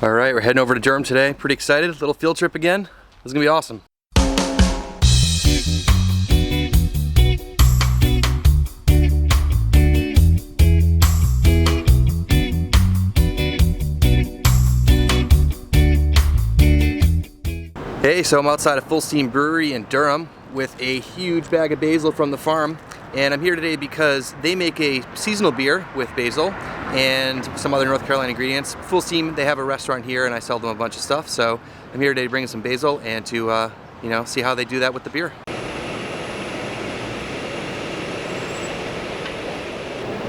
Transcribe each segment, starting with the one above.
All right, we're heading over to Durham today. Pretty excited. Little field trip again. This is gonna be awesome. Hey, so I'm outside of Fullsteam Brewery in Durham with a huge bag of basil from the farm. And I'm here today because they make a seasonal beer with basil and some other North Carolina ingredients. Fullsteam, they have a restaurant here and I sell them a bunch of stuff. So I'm here today to bring some basil and to see how they do that with the beer.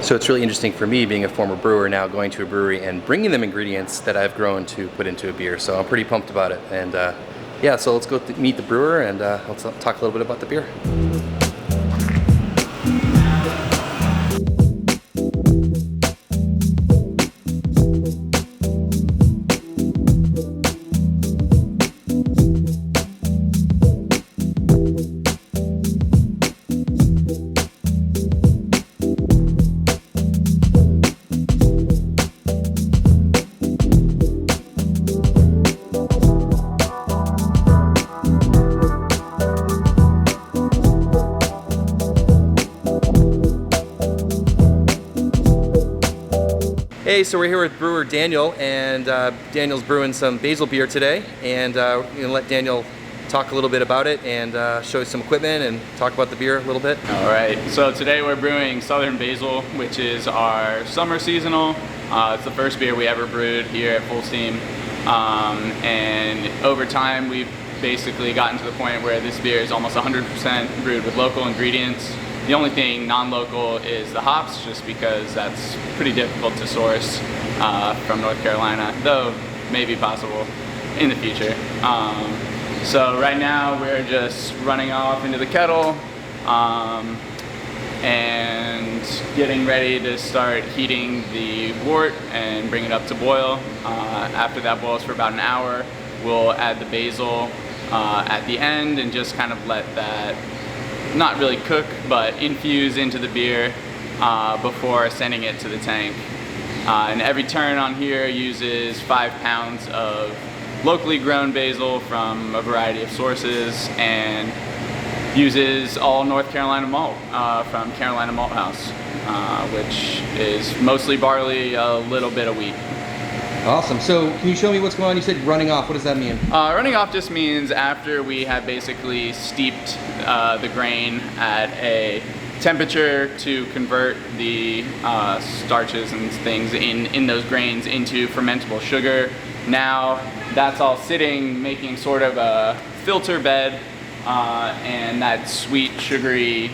So it's really interesting for me, being a former brewer, now going to a brewery and bringing them ingredients that I've grown to put into a beer. So I'm pretty pumped about it. And yeah, so let's go meet the brewer and let's talk a little bit about the beer. Hey, so we're here with brewer Daniel, and Daniel's brewing some basil beer today, and we're gonna let Daniel talk a little bit about it and show us some equipment and talk about the beer a little bit. All right, so today we're brewing Southern Basil, which is our summer seasonal. It's the first beer we ever brewed here at Fullsteam, and over time we've basically gotten to the point where this beer is almost 100% brewed with local ingredients. The only thing non-local is the hops, just because that's pretty difficult to source from North Carolina, though may be possible in the future. So right now we're just running off into the kettle and getting ready to start heating the wort and bring it up to boil. After that boils for about an hour, we'll add the basil at the end and just kind of let that not really cook, but infuse into the beer before sending it to the tank. And every turn on here uses 5 pounds of locally grown basil from a variety of sources and uses all North Carolina malt from Carolina Malt House, which is mostly barley, a little bit of wheat. Awesome. So can you show me what's going on? You said running off. What does that mean? Running off just means after we have basically steeped the grain at a temperature to convert the starches and things in those grains into fermentable sugar. Now that's all sitting, making sort of a filter bed, and that sweet, sugary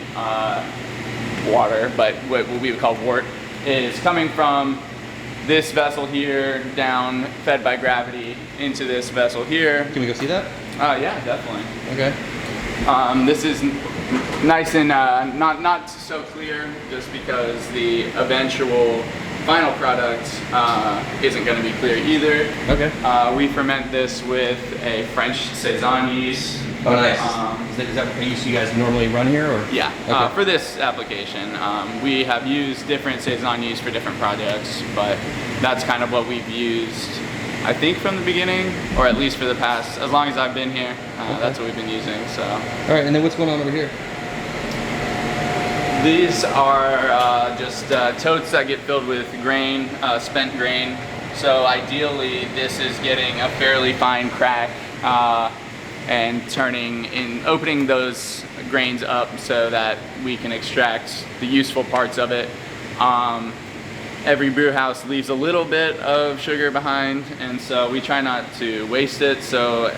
water, but what we would call wort, is coming from this vessel here down, fed by gravity, into this vessel here. Can we go see that? Yeah, definitely. Okay. This is nice and not so clear, just because the eventual final product isn't going to be clear either. Okay. We ferment this with a French Saison yeast. Oh, nice. Is that a yeast you guys normally run here, or? Yeah. Okay. For this application, we have used different Saison yeast for different projects, but that's kind of what we've used, I think, from the beginning, or at least for the past, as long as I've been here. Okay. That's what we've been using. So. All right, and then what's going on over here? These are just totes that get filled with grain, spent grain. So ideally, this is getting a fairly fine crack and opening those grains up so that we can extract the useful parts of it. Every brew house leaves a little bit of sugar behind, and so we try not to waste it. So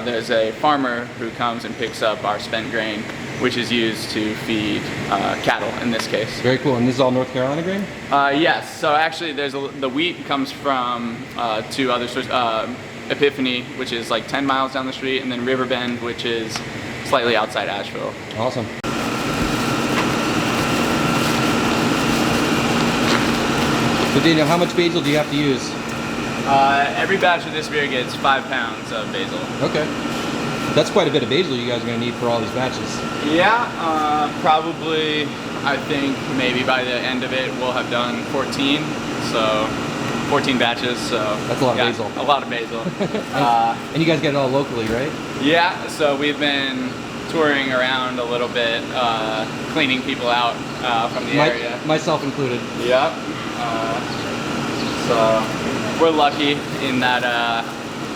there's a farmer who comes and picks up our spent grain, which is used to feed cattle in this case. Very cool. And this is all North Carolina grain? Yes. So actually, the wheat comes from 2 other sources. Epiphany, which is like 10 miles down the street, and then Riverbend, which is slightly outside Asheville. Awesome. So Daniel, how much basil do you have to use? Every batch of this beer gets 5 pounds of basil. Okay. That's quite a bit of basil you guys are going to need for all these batches. Yeah, probably, I think maybe by the end of it we'll have done 14. So 14 batches, so that's a lot yeah, of basil. A lot of basil. And you guys get it all locally, right? Yeah, so we've been touring around a little bit, cleaning people out from the area. Myself included. Yep. So we're lucky in that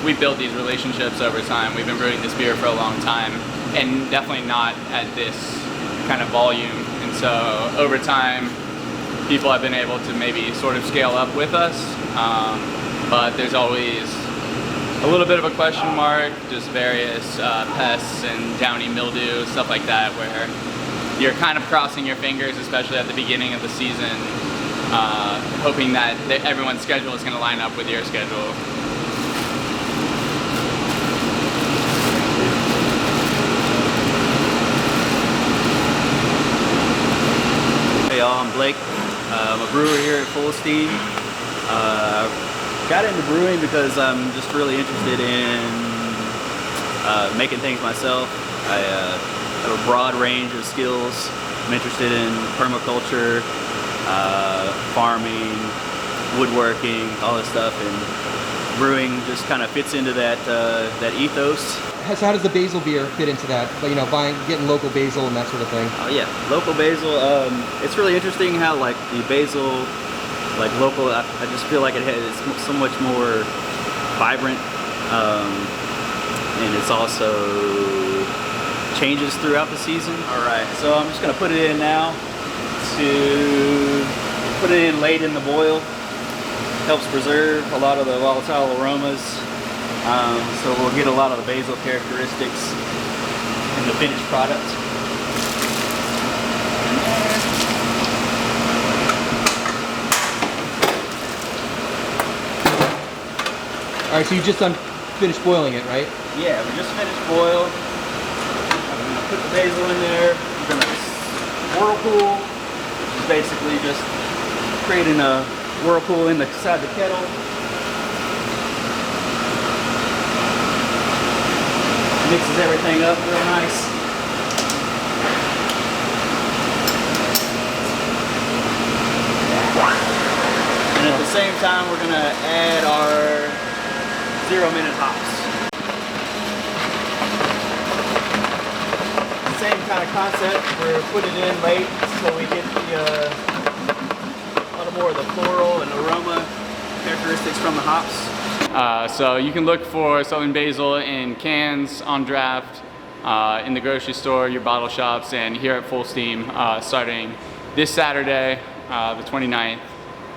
we built these relationships over time. We've been brewing this beer for a long time, and definitely not at this kind of volume. And so over time, people have been able to maybe sort of scale up with us, but there's always a little bit of a question mark, just various pests and downy mildew, stuff like that, where you're kind of crossing your fingers, especially at the beginning of the season, hoping that everyone's schedule is going to line up with your schedule. Hey y'all, I'm Blake. I'm a brewer here at Fullsteam. Got into brewing because I'm just really interested in making things myself. I have a broad range of skills. I'm interested in permaculture, farming, woodworking, all this stuff, and brewing just kind of fits into that that ethos. So how does the basil beer fit into that? You know, getting local basil and that sort of thing. Oh yeah, local basil. It's really interesting how like the basil, like local. I just feel like it's so much more vibrant, and it's also changes throughout the season. All right, so I'm just gonna put it in now. To put it in late in the boil helps preserve a lot of the volatile aromas. So we'll get a lot of the basil characteristics in the finished product. All right, so you just finished boiling it, right? Yeah, we just finished boil. I'm gonna put the basil in there. We're gonna whirlpool, which is basically just creating a whirlpool inside the kettle. Mixes everything up real nice. And at the same time, we're gonna add our 0-minute hops. Same kind of concept. We're putting it in late so we get the a little more of the floral and aroma characteristics from the hops. So you can look for Southern Basil in cans, on draft, in the grocery store, your bottle shops, and here at Fullsteam starting this Saturday, the 29th.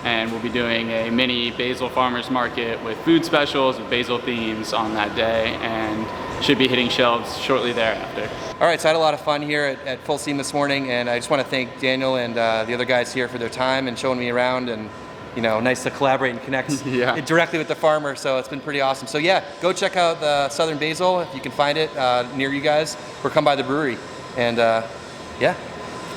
And we'll be doing a mini basil farmers market with food specials with basil themes on that day, and should be hitting shelves shortly thereafter. All right, so I had a lot of fun here at Fullsteam this morning, and I just want to thank Daniel and the other guys here for their time and showing me around, and you know, nice to collaborate and connect directly with the farmer, so it's been pretty awesome. So yeah, go check out the Southern Basil if you can find it near you guys, or come by the brewery, and yeah.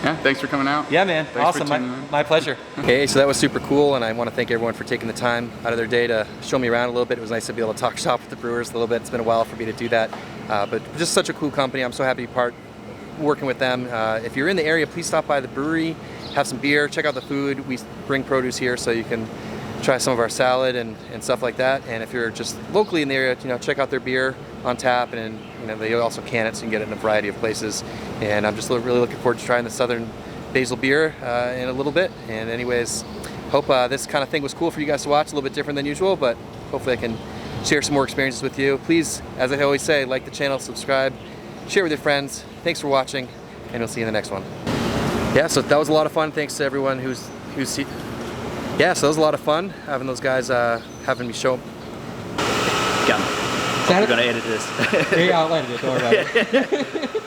Yeah, thanks for coming out. Yeah, man. Thanks Awesome. My pleasure. Okay, so that was super cool, and I want to thank everyone for taking the time out of their day to show me around a little bit. It was nice to be able to talk shop with the brewers a little bit. It's been a while for me to do that, but just such a cool company. I'm so happy to be working with them. If you're in the area, please stop by the brewery, have some beer, check out the food. We bring produce here so you can try some of our salad and stuff like that. And if you're just locally in the area, you know, check out their beer on tap, and you know, they also can it, so you can get it in a variety of places. And I'm just really looking forward to trying the Southern Basil beer in a little bit. And anyways, hope this kind of thing was cool for you guys to watch, a little bit different than usual, but hopefully I can share some more experiences with you. Please, as I always say, like the channel, subscribe, share with your friends. Thanks for watching, and we'll see you in the next one. Yeah, so that was a lot of fun. Thanks to everyone who's yeah, so that was a lot of fun having those guys having me show. Got me. I'm gonna edit this. Yeah, I'll edit it. Don't worry about it.